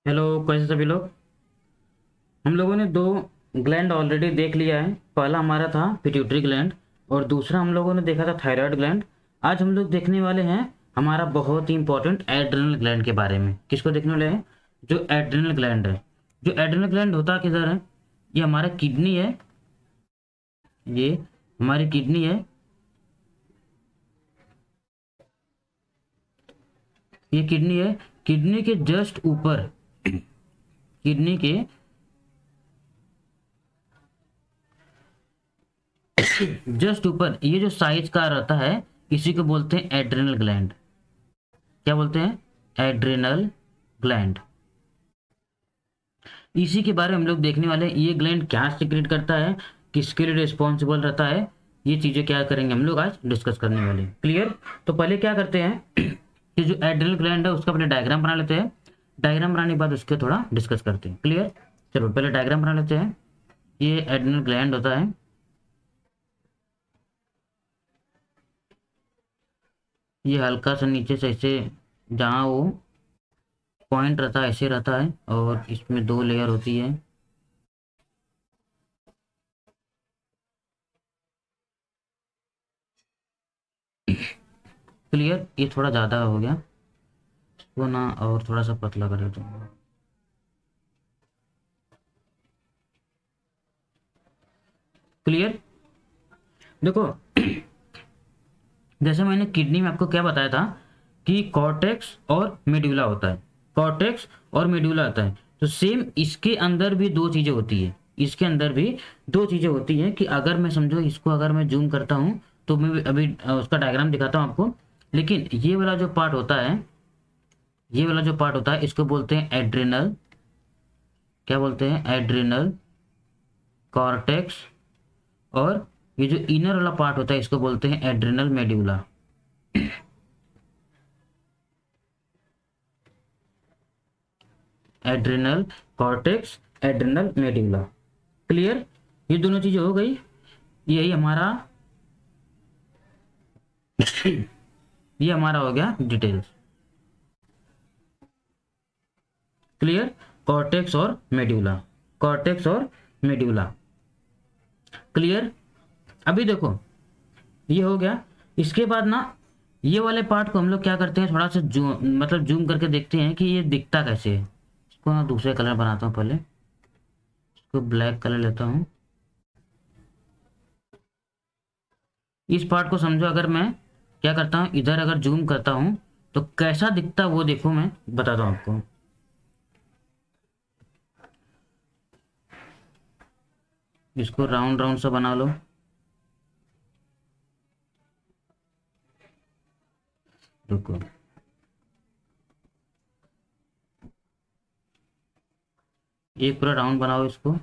Hello, कैसे सभी लोग। हम लोगों ने दो ग्लैंड ऑलरेडी देख लिया है। पहला हमारा था पिट्यूटरी ग्लैंड और दूसरा हम लोगों ने देखा था थायराइड ग्लैंड। आज हम लोग देखने वाले हैं हमारा बहुत ही इंपॉर्टेंट एड्रिनल ग्लैंड के बारे में। किसको देखने वाले हैं? जो एड्रिनल ग्लैंड है। जो एड्रिनल ग्लैंड होता किधर है? ये हमारा किडनी है। ये हमारी किडनी है। ये किडनी है। किडनी के जस्ट ऊपर, किडनी के जस्ट ऊपर ये जो साइज का रहता है, इसी को बोलते हैं एड्रिनल ग्लैंड। क्या बोलते हैं? Adrenal gland. इसी के बारे में हम लोग देखने वाले हैं। ये ग्लैंड क्या सिक्रेट करता है, किसके लिए रिस्पॉन्सिबल रहता है, ये चीज़ें क्या करेंगे हम लोग आज डिस्कस करने वाले हैं। क्लियर? तो पहले क्या करते हैं कि जो एड्रिनल ग्लैंड है उसका पहले डायग्राम बना लेते हैं। डायग्राम बनाने के बाद उसके थोड़ा डिस्कस करते हैं। क्लियर? चलो पहले डायग्राम बना लेते हैं। ये एड्रिनल ग्लैंड होता है। ये हल्का सा नीचे से ऐसे, जहाँ वो पॉइंट रहता है ऐसे रहता है, और इसमें दो लेयर होती है। क्लियर? ये थोड़ा ज़्यादा हो गया, इसको ना और थोड़ा सा पतला कर देता हूँ। क्लियर? देखो, जैसे मैंने किडनी में आपको क्या बताया था कि कॉर्टेक्स और मेडुला होता है। कॉर्टेक्स और मेडुला होता है, तो सेम इसके अंदर भी दो चीज़ें होती है। इसके अंदर भी दो चीज़ें होती हैं कि अगर मैं समझो इसको अगर मैं जूम करता हूँ तो मैं अभी उसका डायग्राम दिखाता हूँ आपको। लेकिन ये वाला जो पार्ट होता है, ये वाला जो पार्ट होता है इसको बोलते हैं एड्रिनल। क्या बोलते हैं? Adrenal cortex. और ये जो इनर वाला पार्ट होता है इसको बोलते हैं adrenal medulla. Adrenal cortex, adrenal medulla. Clear? ये दोनों चीजें हो गई। यही हमारा ये हमारा हो गया डिटेल्स। क्लियर? कॉर्टेक्स और मेड्यूला, कॉर्टेक्स और मेड्यूला। क्लियर? अभी देखो, ये हो गया। इसके बाद ना ये वाले पार्ट को हम लोग क्या करते हैं, थोड़ा सा जूम मतलब जूम करके देखते हैं कि ये दिखता कैसे है। इसको ना दूसरे कलर बनाता हूँ, पहले इसको ब्लैक कलर लेता हूँ। इस पार्ट को समझो, अगर मैं क्या करता हूँ इधर अगर जूम करता हूँ तो कैसा दिखता है वो देखो, मैं बताता हूँ आपको। इसको राउंड राउंड सा बना लो। रुको, एक पूरा राउंड बनाओ इसको।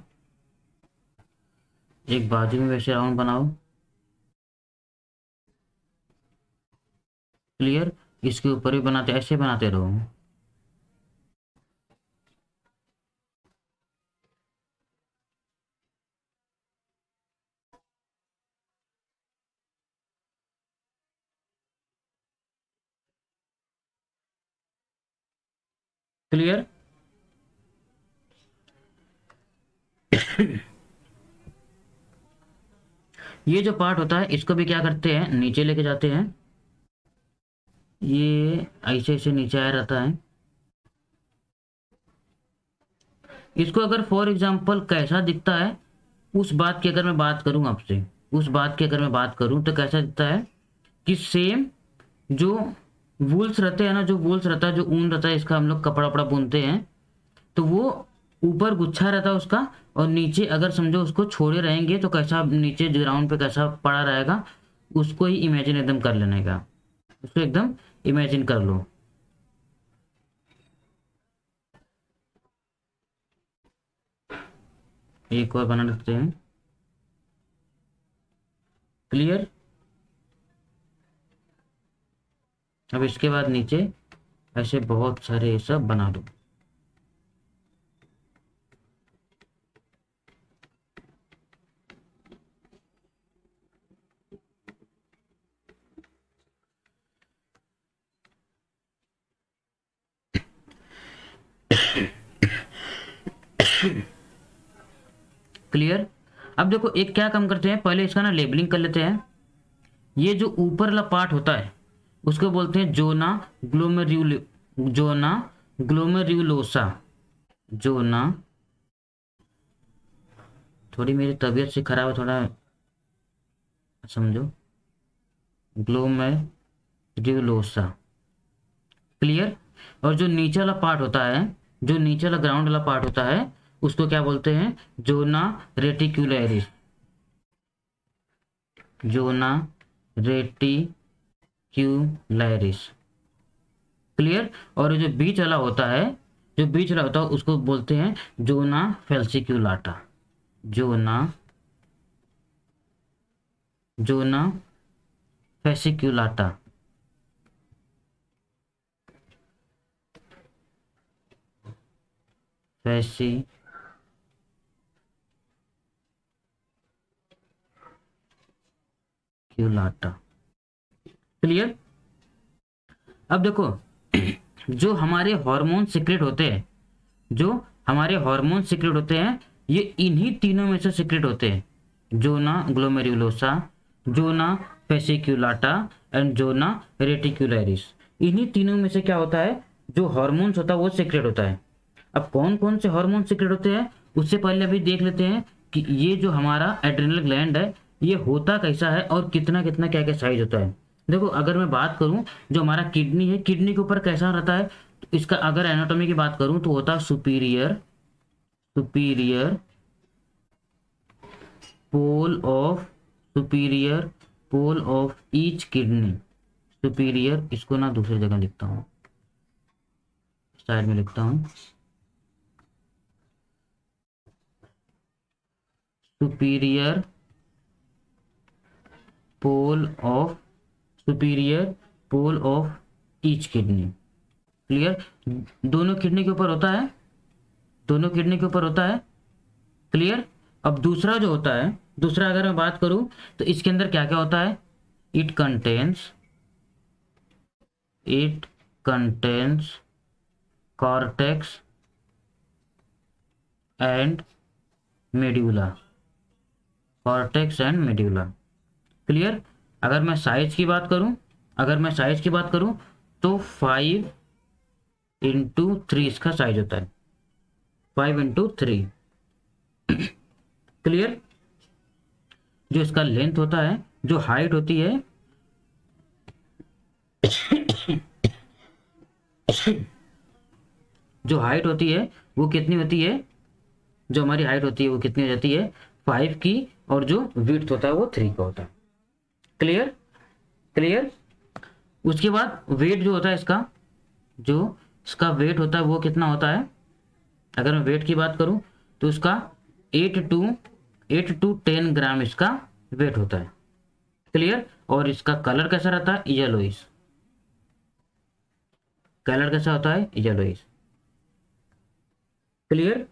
एक बाजू में वैसे राउंड बनाओ। क्लियर? इसके ऊपर भी बनाते, ऐसे बनाते रहो। क्लियर? ये जो पार्ट होता है इसको भी क्या करते हैं, नीचे लेके जाते हैं। ये ऐसे ऐसे नीचे आया रहता है। इसको अगर फॉर एग्जांपल कैसा दिखता है, उस बात की अगर मैं बात करूं आपसे, उस बात की अगर मैं बात करूं तो कैसा दिखता है कि सेम जो वूल्स रहते हैं ना, जो वूल्स रहता है, जो ऊन रहता है, इसका हम लोग कपड़ा वपड़ा बुनते हैं, तो वो ऊपर गुच्छा रहता है उसका, और नीचे अगर समझो उसको छोड़े रहेंगे तो कैसा नीचे ग्राउंड पे कैसा पड़ा रहेगा, उसको ही इमेजिन एकदम कर लेने का। उसको एकदम इमेजिन कर लो। एक और बना लेते हैं। क्लियर? अब इसके बाद नीचे ऐसे बहुत सारे ये सब बना दो। क्लियर। अब देखो एक क्या काम करते हैं, पहले इसका ना लेबलिंग कर लेते हैं। ये जो ऊपर वाला पार्ट होता है उसको बोलते हैं जोना जोना ग्लोमेरुलोसा। जोना, थोड़ी मेरी तबीयत से खराब है, थोड़ा समझो, ग्लोमेरुलोसा। क्लियर। और जो नीचे वाला पार्ट होता है, जो नीचे वाला ग्राउंड वाला पार्ट होता है उसको क्या बोलते हैं, जोना रेटिक्युलरिस। जोना रेटिक्युलरिस। क्लियर। और जो बीच वाला होता है, जो बीच वाला होता है उसको बोलते हैं जोना फेल्सिक्युलाटा। जोना जोना फेसिक्युलाटा। फेसिक्युलाटा। क्लियर। अब देखो जो हमारे हार्मोन सीक्रेट होते हैं, जो हमारे हार्मोन सीक्रेट होते हैं, ये इन्हीं तीनों में से सीक्रेट होते हैं। जोना ग्लोमेरुलोसा, जोना फेसिक्युलाटा एंड जोना रेटिक्युलरिस। इन्हीं तीनों में से क्या होता है, जो हार्मोन्स होता है वो सीक्रेट होता है। अब कौन कौन से हार्मोन सीक्रेट होते हैं उससे पहले अभी देख लेते हैं कि ये जो हमारा एड्रिनल ग्लैंड है ये होता कैसा है और कितना कितना क्या क्या साइज होता है। देखो अगर मैं बात करूं, जो हमारा किडनी है, किडनी के ऊपर कैसा रहता है, तो इसका अगर एनाटॉमी की बात करूं तो होता है superior superior pole of superior pole of each kidney. Superior, इसको ना दूसरी जगह लिखता हूँ, साइड में लिखता हूँ, superior pole of superior pole of each kidney. Clear. दोनों किडनी के ऊपर होता है, दोनों किडनी के ऊपर होता है। क्लियर। अब दूसरा जो होता है, दूसरा अगर मैं बात करूं तो इसके अंदर क्या क्या होता है, it contains cortex and medulla. Cortex and medulla. Clear. अगर मैं साइज की बात करूं, अगर मैं साइज की बात करूं तो 5x3 इसका साइज होता है, 5x3। क्लियर। जो इसका लेंथ होता है, जो हाइट होती है, जो हाइट होती है वो कितनी होती है, जो हमारी हाइट होती है वो कितनी हो जाती है, 5 की, और जो विड्थ होता है वो 3 का होता है। क्लियर। क्लियर। उसके बाद वेट जो होता है इसका, जो इसका वेट होता है वो कितना होता है, अगर मैं वेट की बात करूं तो इसका 8 to 10 ग्राम इसका वेट होता है। क्लियर। और इसका कलर कैसा रहता है, येलोइश। कलर कैसा होता है, yellowish. Clear.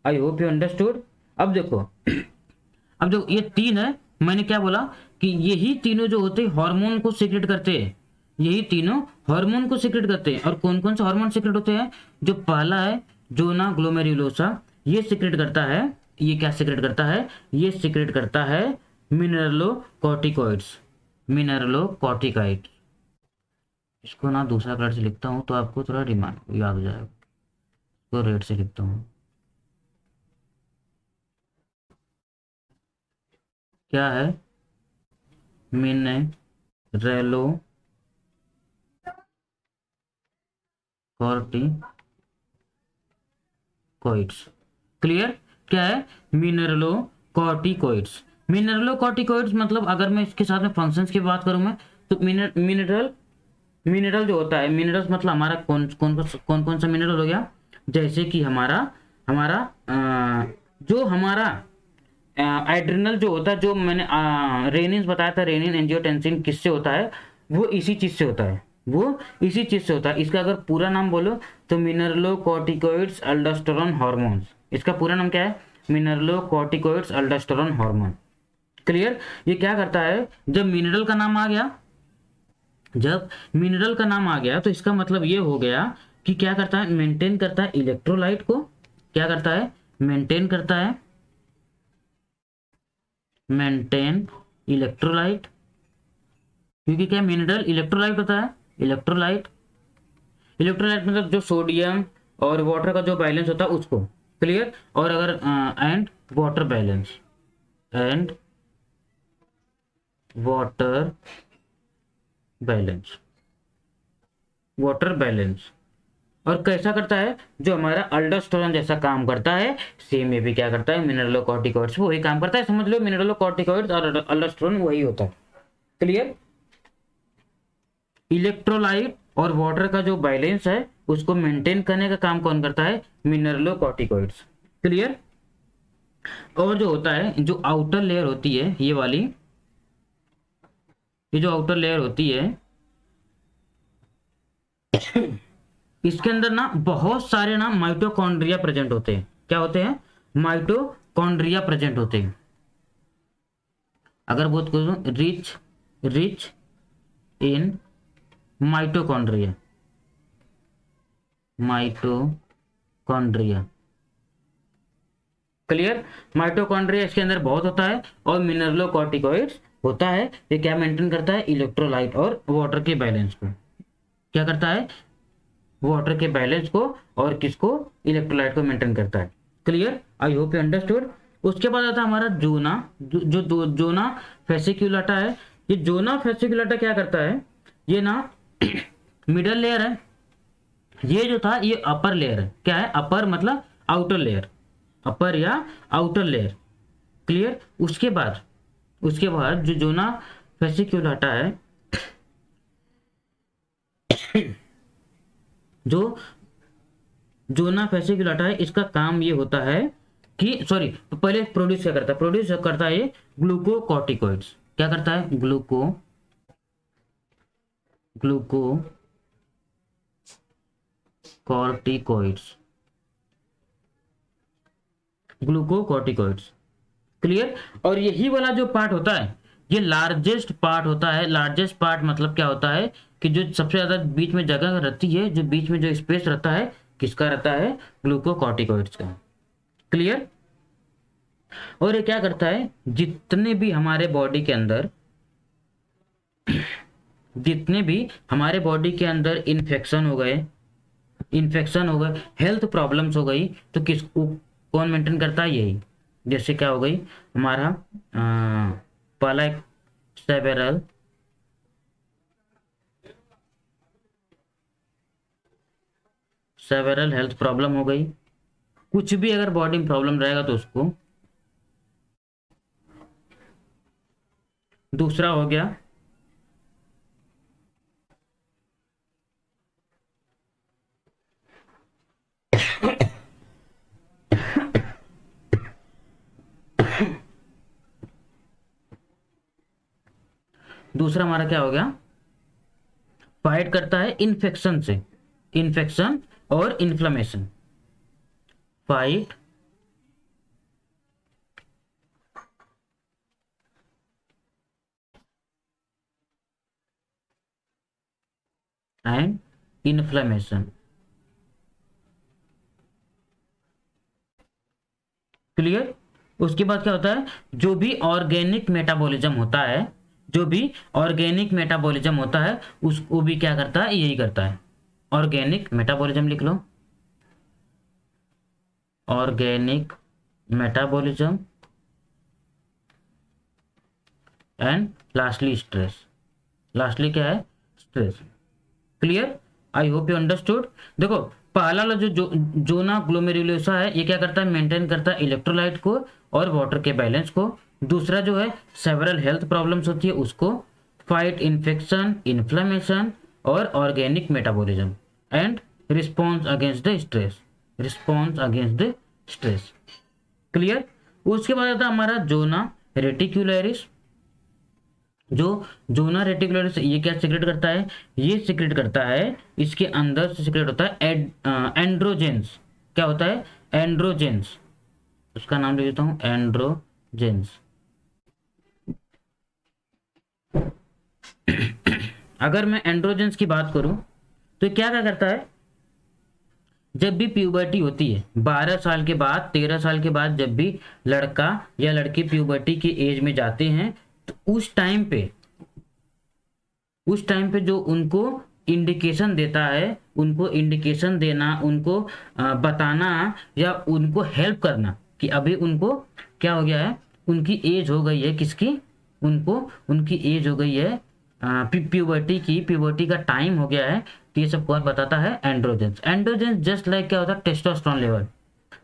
I hope you understood. अब देखो अब जो ये तीन है, मैंने क्या बोला कि यही तीनों जो होते हैं हार्मोन को सीक्रेट करते हैं, यही तीनों हार्मोन को सीक्रेट करते हैं। और कौन कौन से हार्मोन सीक्रेट होते हैं, जो पहला है जोना ग्लोमेरुलोसा, ये सीक्रेट करता है, ये क्या सीक्रेट करता है, ये सीक्रेट करता है मिनरलोकॉर्टिकॉइड्स। मिनरलोकॉर्टिकॉइड, इसको ना दूसरा कलर से लिखता हूँ तो आपको थोड़ा दिमाग याद हो जाएगा, इसको रेड से लिखता हूँ। क्या है, मिनरेलो कॉर्टिकोइड्स। क्लियर। क्या है, मिनरलो कॉर्टिकोइड्स। मिनरलो कॉर्टिकोइड्स मतलब अगर मैं इसके साथ में फंक्शंस की बात करूं मैं, तो मिनरल जो होता है, मिनरल्स मतलब हमारा कौन कौन सा मिनरल हो गया, जैसे कि हमारा हमारा जो हमारा एड्रिनल जो होता है, जो मैंने रेनिन बताया था, रेनिन एंजियोटेंसिन किससे होता है, वो इसी चीज से होता है, वो इसी चीज से होता है। इसका अगर पूरा नाम बोलो तो मिनरलोकॉर्टिकॉइड्स अल्डोस्टेरोन हार्मोन्स। इसका पूरा नाम क्या है, मिनरलोकॉर्टिकॉइड्स अल्डोस्टेरोन हार्मोन। क्लियर। ये क्या करता है, जब मिनरल का नाम आ गया, जब मिनरल का नाम आ गया तो इसका मतलब ये हो गया कि क्या करता है, मेंटेन करता है इलेक्ट्रोलाइट को, क्या करता है, मेंटेन करता है, मेंटेन इलेक्ट्रोलाइट, क्योंकि क्या मिनरल इलेक्ट्रोलाइट होता है, इलेक्ट्रोलाइट, इलेक्ट्रोलाइट मतलब जो सोडियम और वाटर का जो बैलेंस होता है उसको, क्लियर। और अगर and water balance, and water balance, water balance. और कैसा करता है, जो हमारा अल्डोस्टेरोन जैसा काम करता है, सेम ये भी क्या करता है, मिनरलोकॉर्टिकॉइड्स वही काम करता है। समझ लो मिनरलोकॉर्टिकॉइड्स और अल्डोस्टेरोन वही होता है, क्लियर। इलेक्ट्रोलाइट और वाटर का जो बैलेंस है उसको मेंटेन करने का काम कौन करता है, मिनरलोकॉर्टिकॉइड्स, क्लियर। और जो होता है, जो आउटर लेयर होती है ये वाली, ये जो आउटर लेयर होती है इसके अंदर ना बहुत सारे ना माइटोकॉन्ड्रिया प्रेजेंट होते हैं। क्या होते हैं, माइटोकॉन्ड्रिया प्रेजेंट होते हैं। अगर बात करूं, rich rich in mitochondria, mitochondria, clear. Mitochondria इसके अंदर बहुत होता है, और मिनरलोकॉर्टिकॉइड्स होता है। ये क्या मेंटेन करता है, इलेक्ट्रोलाइट और वाटर के बैलेंस को, क्या करता है, वाटर के बैलेंस को और किसको, इलेक्ट्रोलाइट को मेंटेन करता है, clear. I hope you understood. उसके बाद आता है हमारा जोना, जोना फेसिकुलाटा है। ये जोना फेसिकुलाटा क्या करता है, ये ना मिडल लेयर है, ये जो था ये अपर लेयर है। क्या है, अपर मतलब आउटर लेयर, अपर या आउटर लेयर, क्लियर। उसके बाद जो जोना फेसिकुलाटा है, जो जोना फेसिकुलाटा है, इसका काम ये होता है कि सॉरी, पहले प्रोड्यूस क्या करता है, प्रोड्यूस करता है ये ग्लूकोकॉर्टिकॉइड्स। क्या करता है, ग्लूकोकॉर्टिकॉइड्स, ग्लूकोकॉर्टिकॉइड्स, क्लियर। और यही वाला जो पार्ट होता है ये लार्जेस्ट पार्ट होता है। लार्जेस्ट पार्ट मतलब क्या होता है कि जो सबसे ज्यादा बीच में जगह रहती है, जो बीच में जो स्पेस रहता है, किसका रहता है, ग्लूकोकॉर्टिकॉइड्स का, क्लियर। और ये क्या करता है, जितने भी हमारे बॉडी के अंदर, जितने भी हमारे बॉडी के अंदर इन्फेक्शन हो गए, हेल्थ प्रॉब्लम्स हो गई, तो किसको कौन मेंटेन करता है, यही। जैसे क्या हो गई हमारा पहला एक सेवेरल हेल्थ प्रॉब्लम हो गई, कुछ भी अगर बॉडी में प्रॉब्लम रहेगा तो उसको। दूसरा हो गया दूसरा हमारा क्या हो गया, फाइट करता है इन्फेक्शन से, इन्फेक्शन और inflammation, fight and inflammation, clear. उसके बाद क्या होता है, जो भी ऑर्गेनिक मेटाबॉलिज्म होता है, जो भी ऑर्गेनिक मेटाबॉलिज्म होता है उसको भी क्या करता है, यही करता है। ऑर्गेनिक मेटाबॉलिज्म लिख लो, organic metabolism and lastly stress, lastly क्या है, stress, clear. I hope you understood. देखो पहला वाला जो जोना ग्लोमेरुलोसा है, ये क्या करता है, मेंटेन करता है इलेक्ट्रोलाइट को और वाटर के बैलेंस को। दूसरा जो है सेवरल हेल्थ प्रॉब्लम्स होती है उसको, फाइट इन्फेक्शन, इन्फ्लेमेशन और organic metabolism and response against the stress, response against the stress, clear. उसके बाद आता है हमारा जोना रेटिकुलरिस। जो जोना रेटिकुलरिस ये क्या सिक्रेट करता है, ये सिक्रेट करता है, इसके अंदर से सिक्रेट होता है एंड्रोजेंस। क्या होता है, एंड्रोजेंस, उसका नाम ले देता हूं, एंड्रोजेंस। अगर मैं एंड्रोजेंस की बात करूं तो क्या क्या करता है, जब भी प्यूबर्टी होती है 12 साल के बाद, 13 साल के बाद, जब भी लड़का या लड़की प्यूबर्टी की एज में जाते हैं, तो उस टाइम पे जो उनको इंडिकेशन देता है, उनको इंडिकेशन देना, उनको बताना या उनको हेल्प करना कि अभी उनको क्या हो गया है, उनकी एज हो गई है, किसकी, उनको उनकी एज हो गई है प्यूबर्टी का टाइम हो गया है। तो ये सब कौन बताता है? एंड्रोजेंस। एंड्रोजेंस जस्ट लाइक क्या होता है? Testosterone level.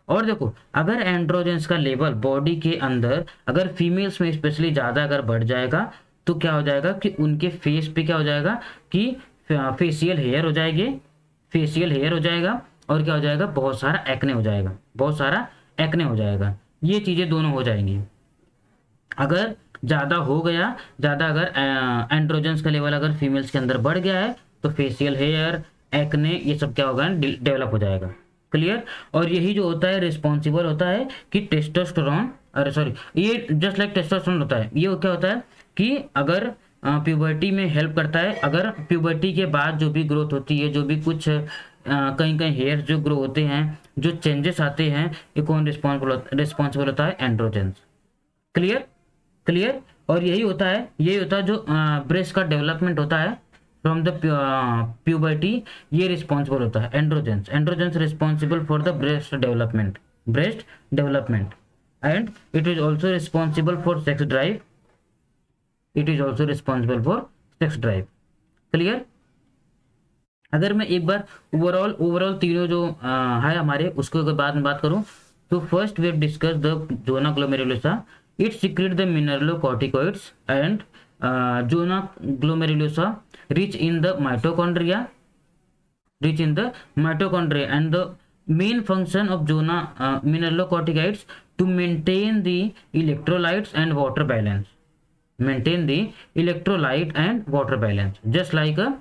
और देखो, अगर एंड्रोजेंस का लेवल बॉडी के अंदर अगर फीमेल्स में स्पेशली ज़्यादा अगर बढ़ जाएगा, तो क्या हो जाएगा कि उनके फेस पे क्या हो जाएगा कि फेशियल हेयर हो जाएंगे, फेशियल हेयर हो जाएगा, और क्या हो जाएगा? बहुत सारा एक्ने हो जाएगा, बहुत सारा एक्ने हो जाएगा। ये चीज़ें दोनों हो जाएंगी। अगर ज़्यादा हो गया, ज़्यादा अगर एंड्रोजेंस का लेवल अगर फीमेल्स के अंदर बढ़ गया है, तो फेशियल हेयर, एक्ने, ये सब क्या होगा? डेवलप हो जाएगा। क्लियर? और यही जो होता है रिस्पॉन्सिबल होता है कि टेस्टोस्टेरोन, अरे सॉरी, ये जस्ट लाइक टेस्टोस्टेरोन होता है। ये क्या होता है कि अगर प्यूबर्टी में हेल्प करता है, अगर प्यूबर्टी के बाद जो भी ग्रोथ होती है, जो भी कुछ कहीं कहीं हेयर जो ग्रो होते हैं, जो चेंजेस आते हैं, ये कौन रिस्पॉन्सिबल होता है? एंड्रोजेंस। क्लियर? क्लियर? और यही होता है जो ब्रेस्ट का डेवलपमेंट होता है फ्रॉम द प्यूबर्टी, ये रिस्पॉन्सिबल होता है androgens. Androgens responsible for the breast development and it is also responsible for sex drive, it is also responsible for sex drive. Clear? अगर मैं एक बार ओवरऑल तीनों जो है हमारे, उसको अगर बाद में बात करूं, तो first we have discuss the zona glomerulosa, it secrete the mineralocorticoids and zona glomerulosa rich in the mitochondria, and the main function of zona mineralocorticoids to maintain the electrolytes and water balance, just like a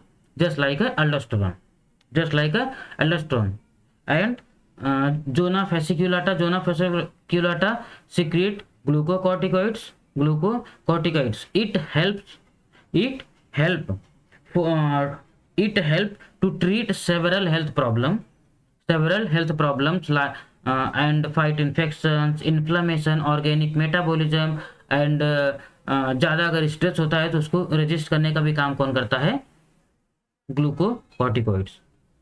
aldosterone, and zona fasciculata secrete glucocorticoids. It help for it help to treat several health problems like and fight infections, inflammation, organic metabolism, and ज़्यादा अगर stress होता है तो उसको resist करने का भी काम कौन करता है? Glucocorticoids.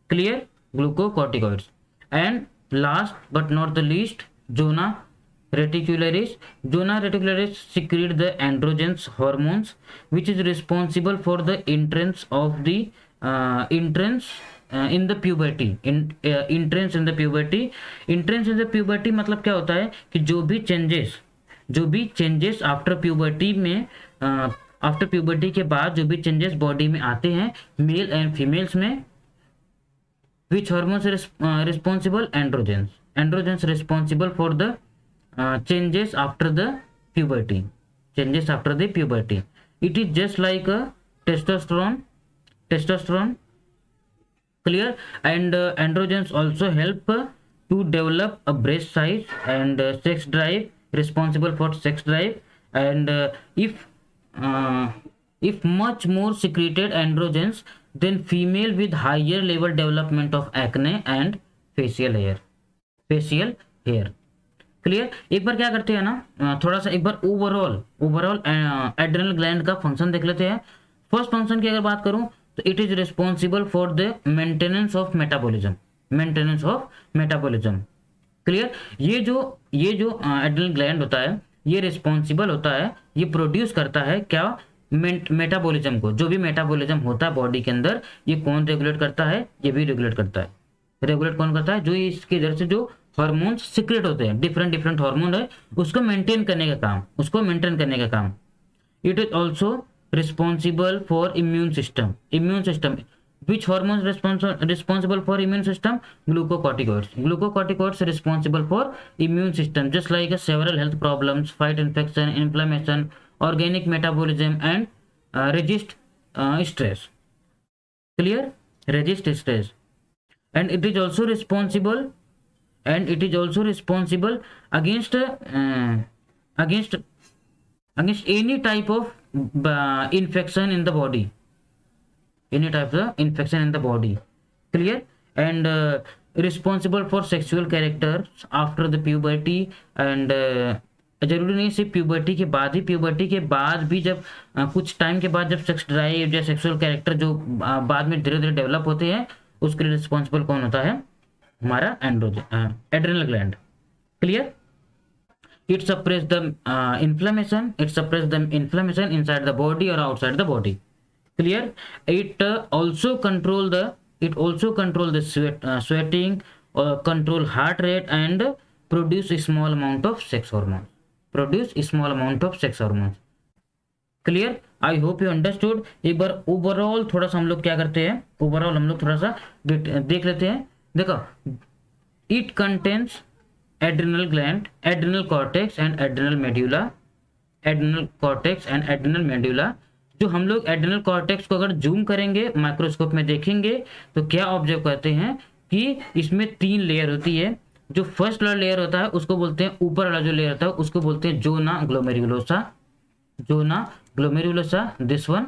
Clear? Glucocorticoids. And last but not the least, zona reticularis secrete the androgens hormones, which is responsible for the entrance in the puberty. Entrance in the puberty मतलब क्या होता है कि जो भी चेंजेस आफ्टर प्यूबर्टी में, after puberty के बाद जो भी चेंजेस बॉडी में आते हैं मेल एंड फीमेल्स में, which hormones responsible? Androgens responsible for the changes after the puberty. It is just like a testosterone. Clear? And androgens also help to develop a breast size and sex drive, responsible for sex drive. And if much more secreted androgens, then female with higher level development of acne and facial hair. Clear? एक बार क्या करते हैं ना, थोड़ा सा एक बार overall adrenal gland का function देख लेते हैं। फर्स्ट फंक्शन की अगर बात करूं तो it is responsible for the maintenance of metabolism. Clear? ये जो एड्रेनल ग्लैंड होता है, ये रिस्पॉन्सिबल होता है, ये प्रोड्यूस करता है क्या? मेटाबॉलिज्म को। जो भी मेटाबॉलिज्म होता है बॉडी के अंदर, ये कौन रेगुलेट करता है? ये भी रेगुलेट करता है। रेगुलेट कौन करता है? जो इसके इधर से जो हार्मोन्स सीक्रेट होते हैं, डिफरेंट हार्मोन है, उसको मेंटेन करने का काम। It is also responsible for immune system. Which hormone responsible for immune system? Glucocorticoids responsible for immune system, just like several health problems, fight infection, inflammation, organic metabolism and resist stress. Clear? Resist stress. and it is also responsible against any type of infection in the body, Clear? And responsible for sexual character after the puberty and जरूरी नहीं सिर्फ puberty के बाद ही, puberty के बाद भी जब कुछ टाइम के बाद जब सेक्स ड्राइव या सेक्सुअल कैरेक्टर जो बाद में धीरे धीरे डेवलप होते हैं, उसके लिए रिस्पॉन्सिबल कौन होता है? हमारा adrenal gland. Clear? It suppress the inflammation. It suppress the inflammation inside the body or outside the body. Clear? It also control the sweating, control heart rate, and produce a small amount of sex hormones. Clear? I hope you understood. एक बार overall थोड़ा सा हम लोग क्या करते हैं, overall हम लोग थोड़ा सा देख लेते हैं। देखो, it contains adrenal gland, adrenal cortex and adrenal medulla। जो हम लोग एड्रेनल कॉर्टेक्स को अगर जूम करेंगे, माइक्रोस्कोप में देखेंगे, तो क्या ऑब्जर्व करते हैं कि इसमें 3 लेयर होती है। जो फर्स्ट लेयर होता है उसको बोलते हैं, ऊपर वाला जो लेयर होता है उसको बोलते हैं zona glomerulosa, this one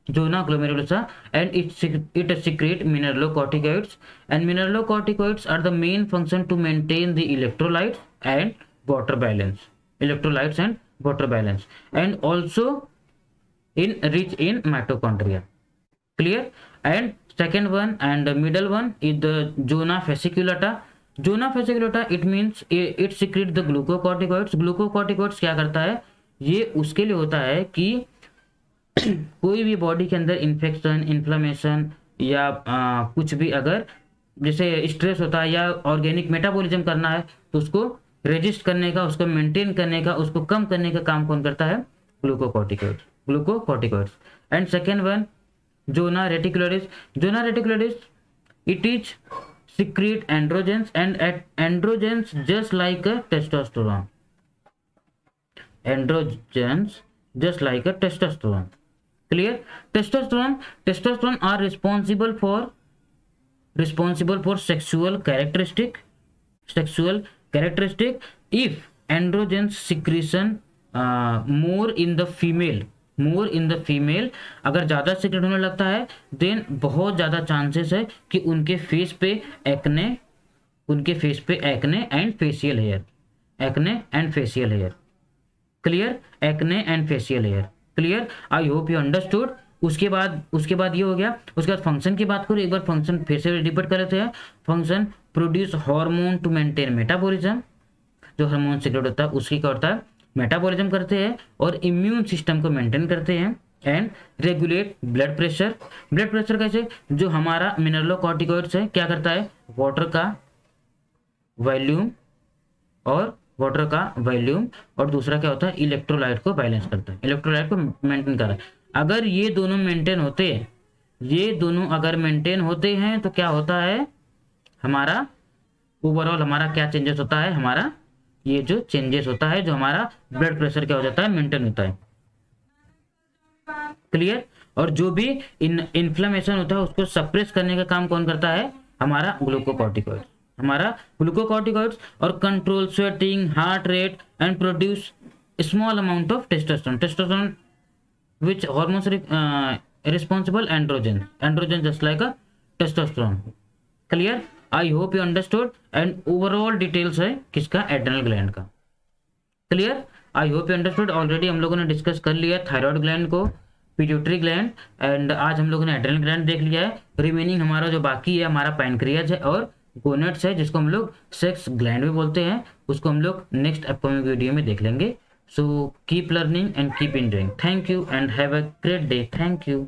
Zona glomerulosa, and it secrete mineralocorticoids, and mineralocorticoids are the main function to maintain the electrolytes and water balance, and also rich in mitochondria. Clear? And second one and middle one is the zona fasciculata. It means it secrete the glucocorticoids क्या करता है? ये उसके लिए होता है कि कोई भी बॉडी के अंदर इन्फेक्शन, इन्फ्लेमेशन या कुछ भी, अगर जैसे स्ट्रेस होता है या ऑर्गेनिक मेटाबॉलिज्म करना है, तो उसको रेजिस्ट करने का, उसको मेंटेन करने का, उसको कम करने का काम कौन करता है? Glucocorticoids. And second one zona reticularis, it is secrete androgens, and androgens just like a testosterone. Clear? Testosterone are responsible for sexual characteristic if androgens secretion more in the female, अगर ज़्यादा सीक्रेट होने लगता है, then बहुत ज़्यादा chances है कि उनके फेस पे acne and facial hair. Clear? Acne and facial hair. Clear? I hope you understood. उसके बाद ये हो गया। उसके बाद फंक्शन की बात करो, एक बार फंक्शन फिर से रिपीट कर लेते हैं। Function produce hormone to maintain metabolism, जो हार्मोन सीक्रेट होता है उसकी क्या होता है? मेटाबॉलिज्म करते हैं और इम्यून सिस्टम को मेंटेन करते हैं। एंड रेगुलेट ब्लड प्रेशर कैसे? जो हमारा मिनरलोकॉर्टिकॉइड्स है क्या करता है? वाटर का वॉल्यूम और दूसरा क्या होता है? इलेक्ट्रोलाइट को बैलेंस करता है, इलेक्ट्रोलाइट को मेंटेन कर रहा है। अगर ये दोनों मेंटेन होते हैं तो क्या होता है? हमारा ओवरऑल हमारा क्या चेंजेस होता है? हमारा ये जो चेंजेस होता है, जो हमारा ब्लड प्रेशर क्या हो जाता है? मेंटेन होता है। क्लियर? और जो भी इन्फ्लेमेशन होता है उसको सप्रेस करने का काम कौन करता है? हमारा ग्लूकोकॉर्टिकॉइड्स। और control sweating, heart rate and produce small amount of testosterone which hormones responsible? Androgen just like a testosterone. Clear? I hope you understood. And overall details है किसका? एड्रेनल ग्लैंड का। Clear? I hope you understood. Already हम लोगों ने discuss कर लिया thyroid gland को, pituitary gland, and आज हम लोगों ने एड्रेनल ग्लैंड देख लिया है। रिमेनिंग हमारा जो बाकी है हमारा पैनक्रियाज है और गोनेट्स है, जिसको हम लोग सेक्स ग्लैंड भी बोलते हैं। उसको हम लोग नेक्स्ट अपकमिंग वीडियो में देख लेंगे। So keep learning and keep enjoying. Thank you and have a great day. Thank you.